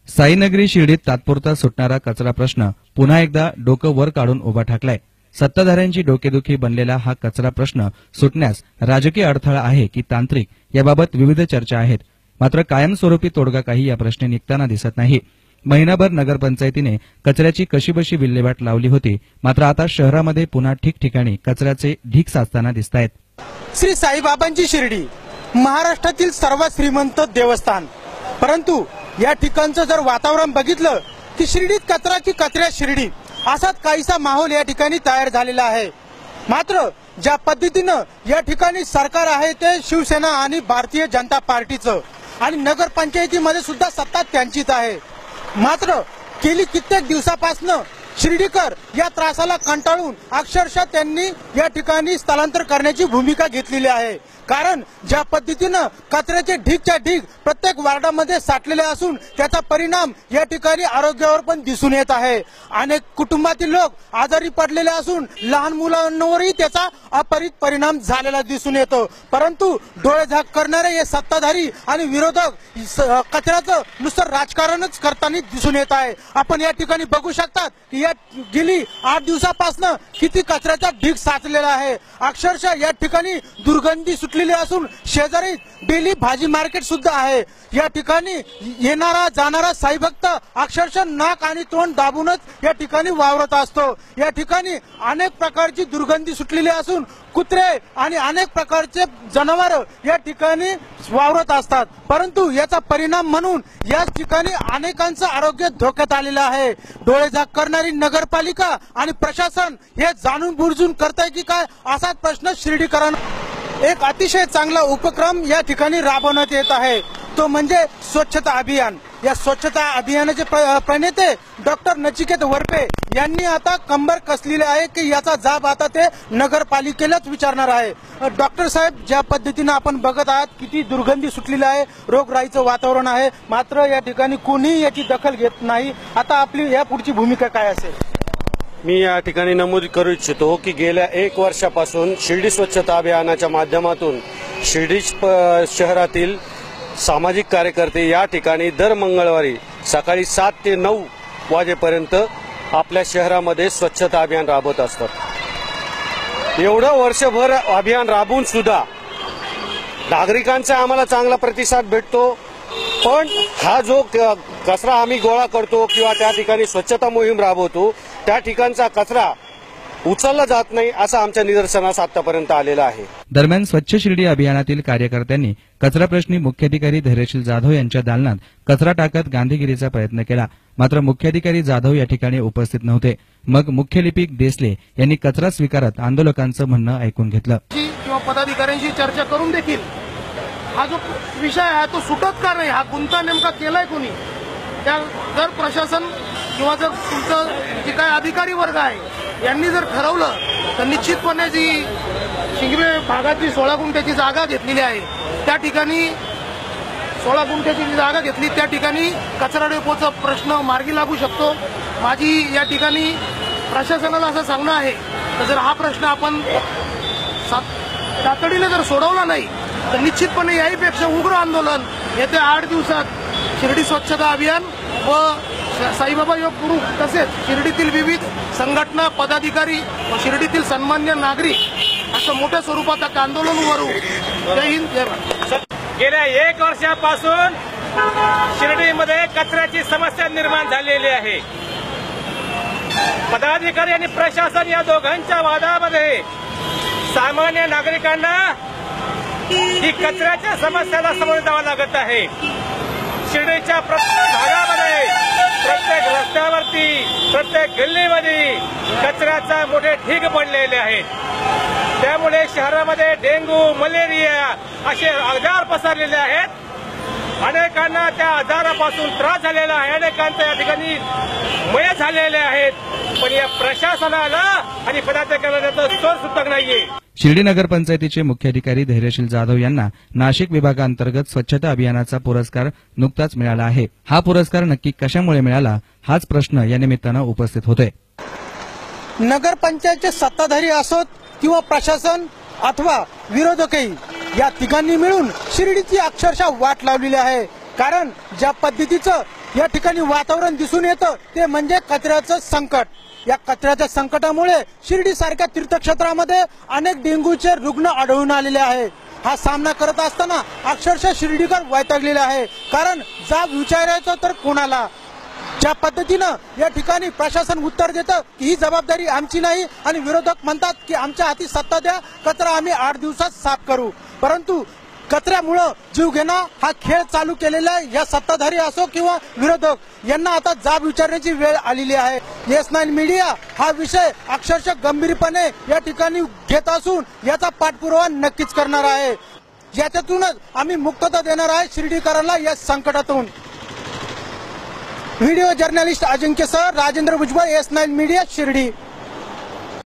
साईनगरी शिर्डीत तात्पुरता सुटणारा कचरा प्रश्न पुन्हा एकदा डोकं वर काढून उभा ठाकलाय। सत्ताधाऱ्यांची डोकेदुखी बनलेला हा कचरा प्रश्न सुटण्यास राजकीय अडथळा आहे की तांत्रिक याबाबत विविध चर्चा आहेत। मात्र कायमस्वरूपी तोडगा काही या प्रश्नी निघताना दिसत नाही। महिनाभर नगरपंचायतीने कचऱ्याची कशीबशी विल्हेवाट लावली होती, मात्र आता शहरामध्ये पुन्हा ठिकठिकाणी कचऱ्याचे ढीग साचताना दिसतायत। श्री साईबाबांची शिर्डी महाराष्ट्रातील सर्वात श्रीमंत देवस्थान, परंतु या ठिकाणचं जर वातावरण बघितलं की शिर्डीत कचरा की कचऱ्यात शिर्डी असाच काहीसा माहोल या ठिकाणी तयार झालेला आहे। मात्र ज्या पद्धतीनं या ठिकाणी सरकार आहे ते शिवसेना आणि भारतीय जनता पार्टीचं आणि नगरपंचायतीमध्ये सुद्धा सत्ता त्यांचीच आहे। मात्र गेली कित्येक दिवसापासून शिर्डीकर या त्रासाला कंटाळून अक्षरशः त्यांनी या ठिकाणी स्थलांतर करण्याची भूमिका घेतलेली आहे। कारण ज्या पद्धतीनं कचऱ्याचे ढीगच्या ढीग प्रत्येक वार्डामध्ये साठलेले असून त्याचा परिणाम या ठिकाणी आरोग्यावर पण दिसून येत आहे। अनेक कुटुंबातील लोक आजारी पडलेले असून लहान मुलांवरही त्याचा अपरित परिणाम झालेला दिसून येतो। परंतु डोळेझाक करणारे हे सत्ताधारी आणि विरोधक कचऱ्याचं नुसतं राजकारणच करताना दिसून येत आहे। आपण या ठिकाणी बघू शकतात की या गेली 8 दिवसापासून किती कचऱ्याचा ढीग साचलेला आहे। अक्षरशः या ठिकाणी दुर्गंधी सुटलेली असून शेजारी डेली भाजी मार्केट सुद्धा आहे। या ठिकाणी येणारा जाणारा साईभक्त अक्षरशः नाक आणि तोंड दाबूनच या ठिकाणी वावरत असतो। या ठिकाणी अनेक प्रकारची दुर्गंधी सुटलेली असून कुत्रे आणि अनेक प्रकारचे जनावर या ठिकाणी वावरत असतात। परंतु याचा परिणाम म्हणून या ठिकाणी अनेकांचं आरोग्य धोक्यात आलेलं आहे। डोळेझाक करणारी नगरपालिका आणि प्रशासन हे जाणून बुजून करताय की काय असाच प्रश्न शिर्डीकरांना एक अतिशय चांगला उपक्रम या ठिकाणी राबवण्यात येत आहे, तो म्हणजे स्वच्छता अभियान। या स्वच्छता अभियानाचे प्रणेते डॉक्टर नचिकेत वरपे यांनी आता कंबर कसलेली आहे की याचा जाब आता ते नगरपालिकेलाच विचारणार आहे। डॉक्टर साहेब, ज्या पद्धतीने आपण बघत आहात किती दुर्गंधी सुटलेली आहे, रोगराईचं वातावरण आहे, मात्र या ठिकाणी कोणीही याची दखल घेत नाही। आता आपली या पुढची भूमिका काय असेल? मी या ठिकाणी नमूद करू इच्छितो की गेल्या 1 वर्षापासून शिर्डी स्वच्छता अभियानाच्या माध्यमातून शिर्डी शहरातील सामाजिक कार्यकर्ते या ठिकाणी दर मंगळवारी सकाळी 7 ते 9 वाजेपर्यंत आपल्या शहरामध्ये स्वच्छता अभियान राबवत असतात। एवढं वर्षभर अभियान राबवून सुद्धा नागरिकांचा आम्हाला चांगला प्रतिसाद भेटतो, पण हा जो कचरा आम्ही गोळा करतो किंवा त्या ठिकाणी स्वच्छता मोहीम राबवतो त्या ठिकाणचा कचरा उचलला जात नाही असं आमच्या निदर्शनास आतापर्यंत आलेलं आहे। दरम्यान स्वच्छ शिर्डी अभियानातील कार्यकर्त्यांनी कचरा प्रश्नी मुख्याधिकारी धैर्यशील जाधव यांच्या दालनात कचरा टाकत गांधीगिरीचा प्रयत्न केला, मात्र मुख्याधिकारी जाधव या ठिकाणी उपस्थित नव्हते। मग मुख्य लिपिक देसले यांनी कचरा स्वीकारत आंदोलकांचं म्हणणं ऐकून घेतलं। किंवा पदाधिकाऱ्यांशी चर्चा करून देखील हा जो विषय आहे तो सुटत का नाही, हा गुंता नेमका केलाय कोणी? त्या जर प्रशासन किंवा जर तुमचं जे काय अधिकारी वर्ग आहे यांनी जर ठरवलं तर निश्चितपणे जी शिंगवे भागातली 16 गुंठ्याची जागा घेतलेली आहे त्या ठिकाणी 16 गुंठ्याची जी जागा घेतली त्या ठिकाणी कचरा डेपोचा प्रश्न मार्गी लागू शकतो। माझी या ठिकाणी प्रशासनाला असं सांगणं आहे तर जर हा प्रश्न आपण तातडीने जर सोडवला नाही तर निश्चितपणे याहीपेक्षा उग्र आंदोलन येत्या 8 दिवसात शिर्डी स्वच्छता अभियान व साईबाबा योग गुरु तसेच शिर्डीतील विविध संघटना पदाधिकारी व शिर्डीतील सन्मान्य नागरिक असं मोठ्या स्वरूपात आंदोलन उभारू। जय हिंद, जय भारत। गेल्या 1 वर्षापासून शिर्डीमध्ये कचऱ्याची समस्या निर्माण झालेली आहे। पदाधिकारी आणि प्रशासन या दोघांच्या वादामध्ये सामान्य नागरिकांना ही कचऱ्याच्या समस्याला सामोरे जावं लागत आहे। शिर्डीच्या प्रत्येक भागामध्ये, प्रत्येक रस्त्यावरती, प्रत्येक गल्लीमध्ये कचऱ्याचा मोठे ढीग पडलेले आहेत। त्यामुळे शहरामध्ये डेंग्यू, मलेरिया असे आजार पसरलेले आहेत। अनेकांना त्या आजारापासून त्रास झालेला आहे, अनेकांच्या या ठिकाणी मय झालेले आहेत। पण या प्रशासनाला आणि पदाधिकाऱ्यांना सोड सुटत नाहीये। शिर्डी नगरपंचायतीचे मुख्याधिकारी धैर्यशील जाधव यांना नाशिक विभागांतर्गत स्वच्छता अभियानाचा पुरस्कार नुकताच मिळाला आहे। हा पुरस्कार नक्की कशामुळे मिळाला हाच प्रश्न या निमित्तानं उपस्थित होतोय। नगरपंचायतचे सत्ताधारी असोत किंवा प्रशासन अथवा विरोधकही या तिघांनी मिळून शिर्डीची अक्षरशः वाट लावलेली आहे। कारण ज्या पद्धतीचं या ठिकाणी वातावरण दिसून येतं ते म्हणजे कचऱ्याचं संकट. या कचऱ्याच्या संकटामुळे शिर्डी सारख्या तीर्थक्षेत्रामध्ये अनेक डेंग्यूचे रुग्ण आढळून आलेले आहे. हा सामना करत असताना अक्षरशः शिर्डीकर वैतागलेले आहे. कारण जाब विचारायचं तर कोणाला? ज्या पद्धतीनं या ठिकाणी प्रशासन उत्तर देतं की ही जबाबदारी आमची नाही आणि विरोधक म्हणतात की आमच्या हाती सत्ता द्या, कचरा आम्ही 8 दिवसात साफ करू. परंतु कचऱ्यामुळं जीव घेणं हा खेळ चालू केलेला आहे. या सत्ताधारी असो किंवा विरोधक यांना आता जाब विचारण्याची वेळ आलेली आहे. S9 मीडिया हा विषय अक्षरशः गंभीरपणे या ठिकाणी घेत असून याचा पाठपुरावा नक्कीच करणार आहे. याच्यातूनच आम्ही मुक्तता देणार आहे शिर्डीकरांना या संकटातून. Video journalist Ajinkya sir, Rajendra Bhujbal, S9 media, Shirdi.